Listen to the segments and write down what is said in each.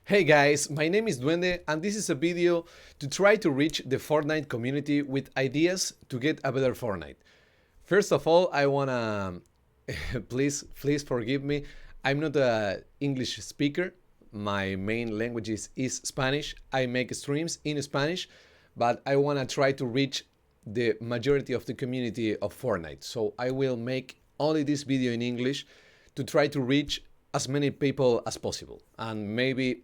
Hey guys, my name is Duende and this is a video to try to reach the Fortnite community with ideas to get a better Fortnite. First of all, I wanna please forgive me. I'm not a English speaker. My main language is Spanish. I make streams in Spanish, but I wanna try to reach the majority of the community of Fortnite. So I will make only this video in English to try to reach as many people as possible. And maybe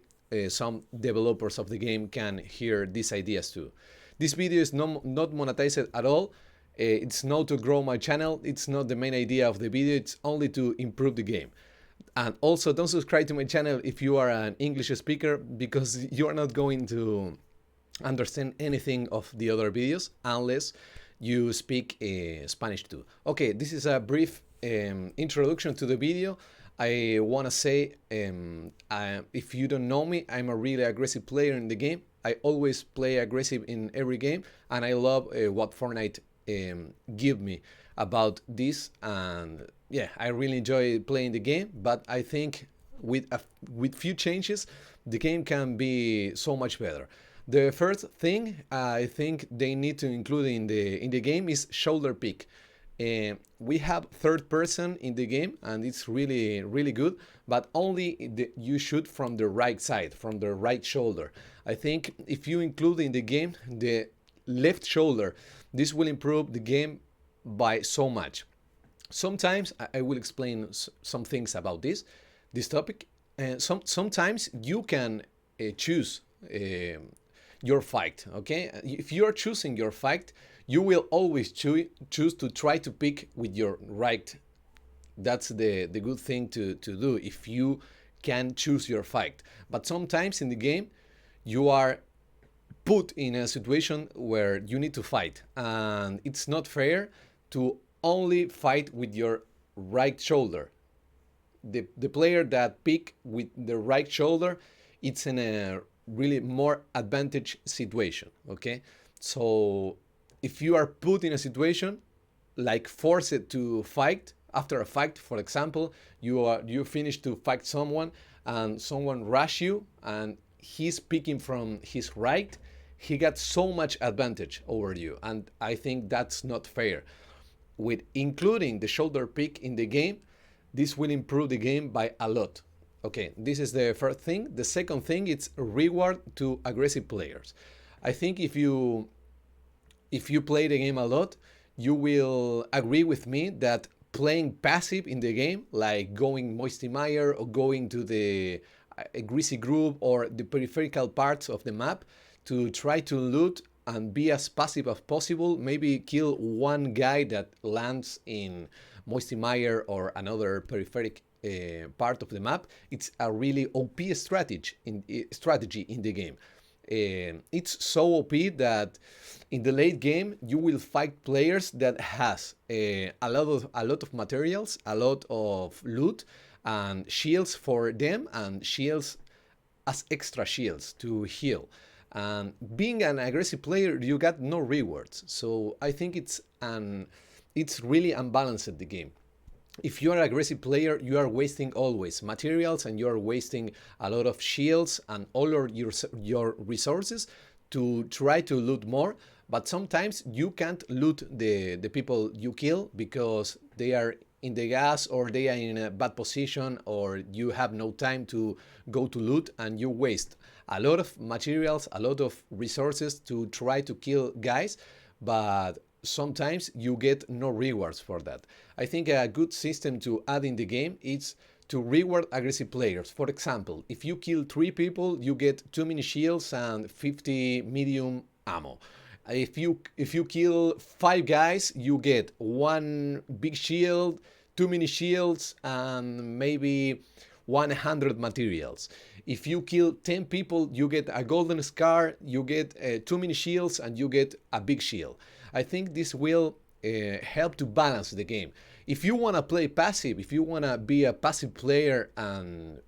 some developers of the game can hear these ideas too. This video is not monetized at all. It's not to grow my channel. It's not the main idea of the video. It's only to improve the game. And also don't subscribe to my channel if you are an English speaker because you are not going to understand anything of the other videos unless you speak Spanish too. Okay, this is a brief introduction to the video. I want to say, if you don't know me, I'm a really aggressive player in the game. I always play aggressive in every game, and I love what Fortnite give me about this. And yeah, I really enjoy playing the game, but I think with few changes, the game can be so much better. The first thing I think they need to include in the game is shoulder pick. We have third person in the game and it's really good, but only you shoot from the right side, from the right shoulder. I think if you include in the game the left shoulder, this will improve the game by so much. Sometimes I will explain some things about this topic. Sometimes you can choose your fight. Okay, if you are choosing your fight, you will always choose to try to pick with your right. That's the good thing to do if you can choose your fight. But sometimes in the game, you are put in a situation where you need to fight, and it's not fair to only fight with your right shoulder. The player that pick with the right shoulder, it's in a really more advantage situation. Okay, so if you are put in a situation like forced to fight after a fight, for example, you finish to fight someone and someone rush you and he's picking from his right, he got so much advantage over you, and I think that's not fair. With including the shoulder pick in the game, this will improve the game by a lot. Okay, this is the first thing. The second thing is reward to aggressive players. I think if you play the game a lot, you will agree with me that playing passive in the game, like going Moisty Mire or going to the greasy group or the peripheral parts of the map to try to loot and be as passive as possible, maybe kill one guy that lands in Moisty Mire or another peripheral part of the map, it's a really OP strategy in the game. It's so OP that in the late game you will fight players that has a lot of materials, a lot of loot, and shields for them, and shields as extra shields to heal. And being an aggressive player, you got no rewards. So I think it's really unbalanced the game. If you are an aggressive player, you are wasting always materials and you are wasting a lot of shields and all of your resources to try to loot more. But sometimes you can't loot the people you kill because they are in the gas or they are in a bad position or you have no time to go to loot and you waste a lot of materials, a lot of resources to try to kill guys, but sometimes you get no rewards for that. I think a good system to add in the game is to reward aggressive players. For example, if you kill 3 people, you get 2 mini shields and 50 medium ammo. If you kill 5 guys, you get 1 big shield, 2 mini shields, and maybe 100 materials. If you kill 10 people, you get a golden scar, you get 2 mini shields, and you get a big shield. I think this will help to balance the game. If you want to play passive, if you want to be a passive player and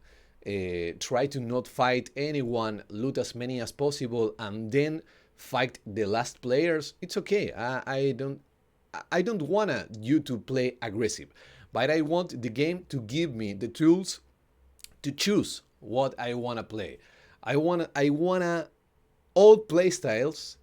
try to not fight anyone, loot as many as possible, and then fight the last players, it's okay. I don't want you to play aggressive, but I want the game to give me the tools to choose what I want to play. I wanna all playstyles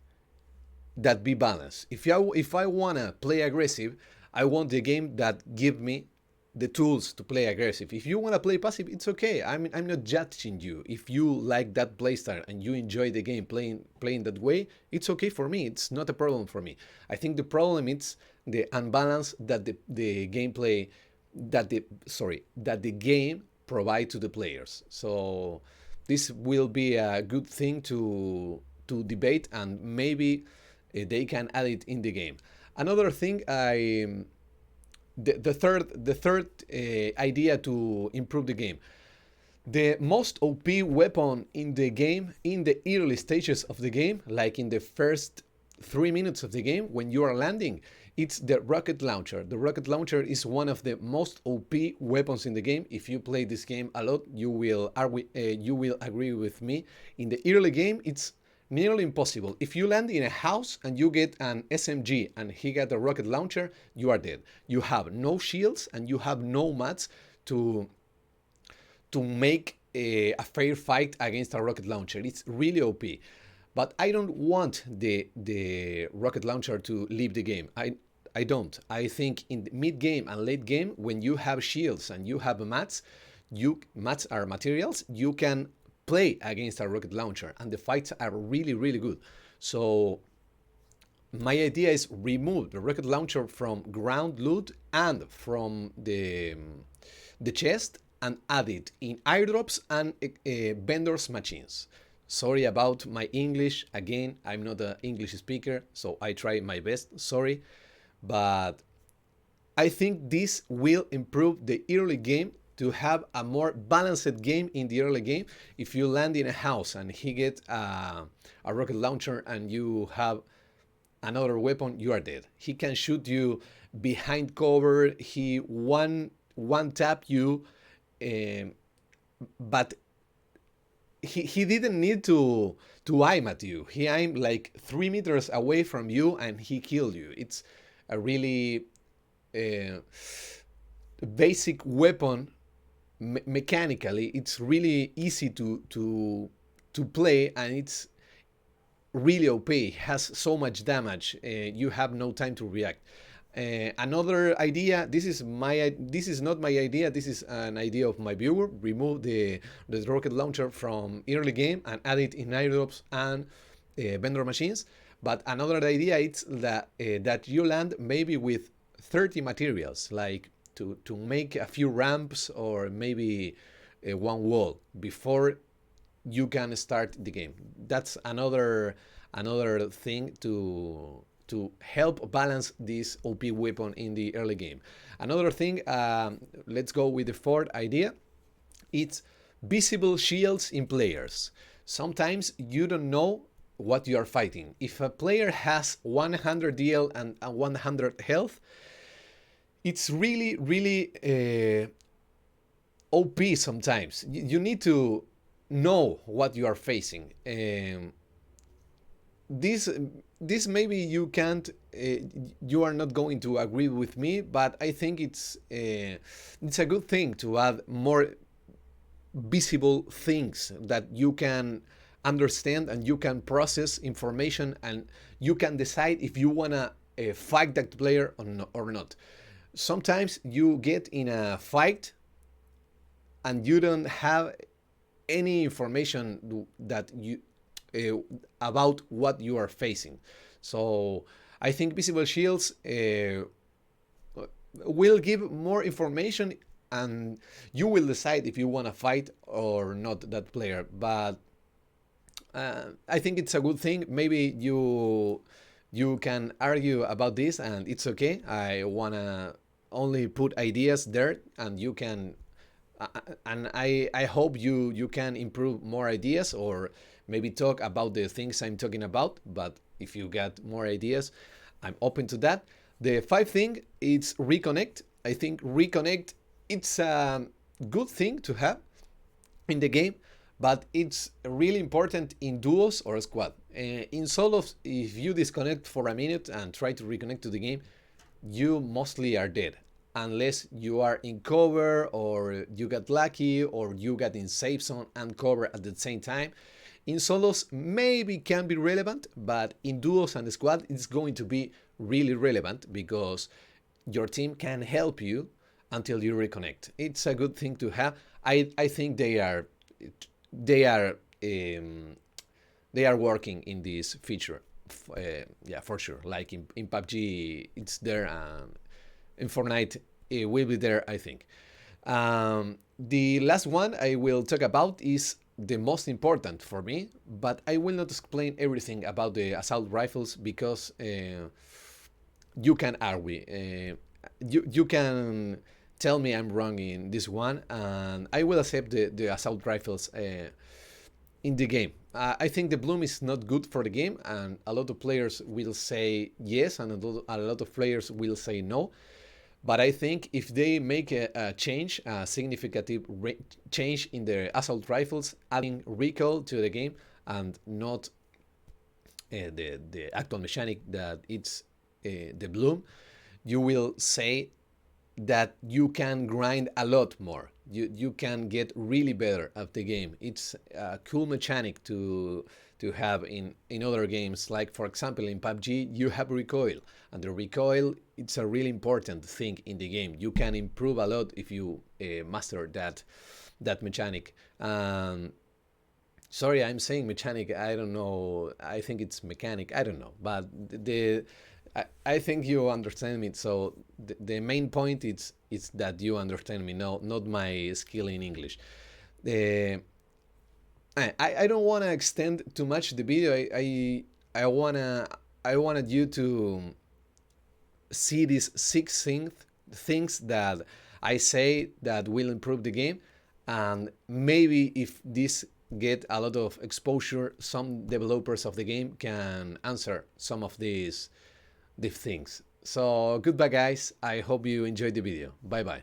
that be balanced. If I wanna play aggressive, I want the game that give me the tools to play aggressive. If you wanna play passive, it's okay. I'm not judging you. If you like that playstyle and you enjoy the game playing that way, it's okay for me. It's not a problem for me. I think the problem is the unbalance that the gameplay that the game provide to the players. So this will be a good thing to debate, and maybe they can add it in the game. Another thing, the third idea to improve the game. The most OP weapon in the game in the early stages of the game, like in the first 3 minutes of the game when you are landing, it's the rocket launcher. The rocket launcher is one of the most OP weapons in the game. If you play this game a lot, you will agree with me. In the early game, it's nearly impossible. If you land in a house and you get an SMG and he got a rocket launcher, you are dead. You have no shields and you have no mats to make a fair fight against a rocket launcher. It's really OP. But I don't want the rocket launcher to leave the game. I don't. I think in the mid game and late game, when you have shields and you have mats, mats are materials, you can play against a rocket launcher, and the fights are really, really good. So my idea is remove the rocket launcher from ground loot and from the chest, and add it in airdrops and vendors machines. Sorry about my English. Again, I'm not an English speaker, so I try my best. Sorry. But I think this will improve the early game to have a more balanced game in the early game. If you land in a house and he gets a rocket launcher and you have another weapon, you are dead. He can shoot you behind cover. He one tap you, but he didn't need to aim at you. He aimed like 3 meters away from you and he killed you. It's a really basic weapon. Mechanically, it's really easy to play, and it's really OP. It has so much damage. You have no time to react. Another idea. This is not my idea. This is an idea of my viewer. Remove the rocket launcher from early game and add it in airdrops and vendor machines. But another idea is that you land maybe with 30 materials, like to make a few ramps or maybe one wall before you can start the game. That's another thing to help balance this OP weapon in the early game. Another thing, let's go with the fourth idea. It's visible shields in players. Sometimes you don't know what you are fighting. If a player has 100 DL and 100 health, it's really, really OP sometimes. You need to know what you are facing. This maybe you can't, you are not going to agree with me, but I think it's a good thing to add more visible things that you can understand and you can process information, and you can decide if you wanna fight that player or not. Sometimes you get in a fight and you don't have any information that you about what you are facing. So I think visible shields will give more information, and you will decide if you want to fight or not that player. But I think it's a good thing. Maybe you can argue about this, and it's okay. I wanna only put ideas there, and you can and I hope you can improve more ideas, or maybe talk about the things I'm talking about. But if you got more ideas, I'm open to that. The fifth thing is reconnect. I think reconnect, it's a good thing to have in the game, but it's really important in duos or squad. In solos, if you disconnect for a minute and try to reconnect to the game, you mostly are dead. unless you are in cover or you got lucky or you got in safe zone and cover at the same time. In solos, maybe can be relevant, but in duos and squad, it's going to be really relevant because your team can help you until you reconnect. It's a good thing to have. I think they are they are working in this feature. Yeah, for sure. Like in PUBG, it's there. In Fortnite, it will be there, I think. The last one I will talk about is the most important for me, but I will not explain everything about the assault rifles because you can argue. You can tell me I'm wrong in this one, and I will accept the assault rifles in the game. I think the bloom is not good for the game, and a lot of players will say yes, and a lot of players will say no. But I think if they make a change, a significant change in the assault rifles, adding recoil to the game and not the actual mechanic that it's the bloom, you will say that you can grind a lot more. You can get really better at the game. It's a cool mechanic to have in other games. Like for example in PUBG you have recoil, and the recoil it's a really important thing in the game. You can improve a lot if you master that mechanic. Sorry, I'm saying mechanic. I don't know. I think it's mechanic. I don't know. But I think you understand me. So the main point is that you understand me. No, not my skill in English. Uh, I don't want to extend too much the video. I wanted you to see these things that I say that will improve the game, and maybe if this get a lot of exposure, some developers of the game can answer some of these things. So goodbye guys, I hope you enjoyed the video. Bye bye.